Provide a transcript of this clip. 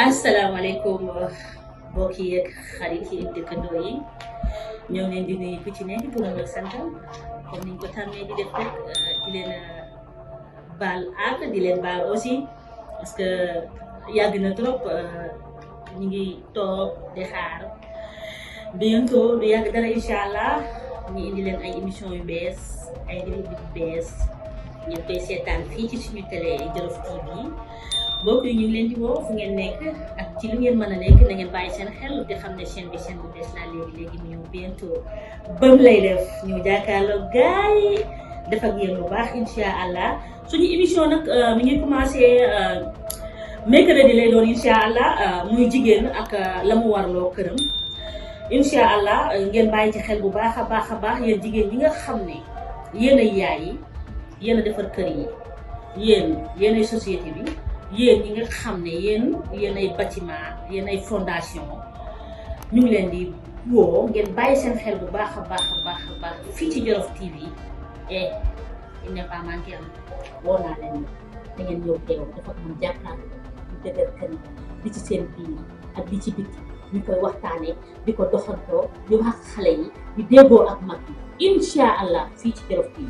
asalaamaaleykum mbokk yi ak xarit yi dëkkandoo yi ñoo ngi leen di nuyu ku ci nekk turam ak santam comme niñ ko tàmmee di def rek di leen baal àq di leen baal aussi parce que yàgg na trop ñu ngi toog di xaar bientôt du yàgg dara incha allah ñu indi leen ay émission yu bees ay rubrique yu bees ngeen koy seetaan fii ci suñu télé Jolof TV. mbokk yi ñu ngi leen di woo fu ngeen nekk ak ci lu ngeen mën a nekk na ngeen bàyyi seen xel te xam ne chaîne bu bees la léegi mu ñëw bientôt bam lay def ñu jàkkaarloo gaay yi def ak yéen lu baax incha allah suñu émission nag mi ngi commencé mercredi lay doon incha allah muy jigéen ak la mu warloo këram incha allah ngeen bàyyi ci xel bu baax a baax yéen jigéen ñi nga xam ne yéen ay yaay yi yéen a defar kër yi yéen ay société bi. yéen ñi nga xam ne yéen ay bâtiment yéen ay fondation ñu ngi leen di woo ngeen bàyyi seen xel bu baax a baax fii ci Jolof TV et il n'est pas manqué am woo naa leen da ngeen ñëw teew dafa am jàkkaarloo di dëgër kër di ci seen biir ak di ci biti ñu koy waxtaanee di ko doxantoo di wax xale yi di déggoo ak mag yi incha allah fii ci Jolof TV.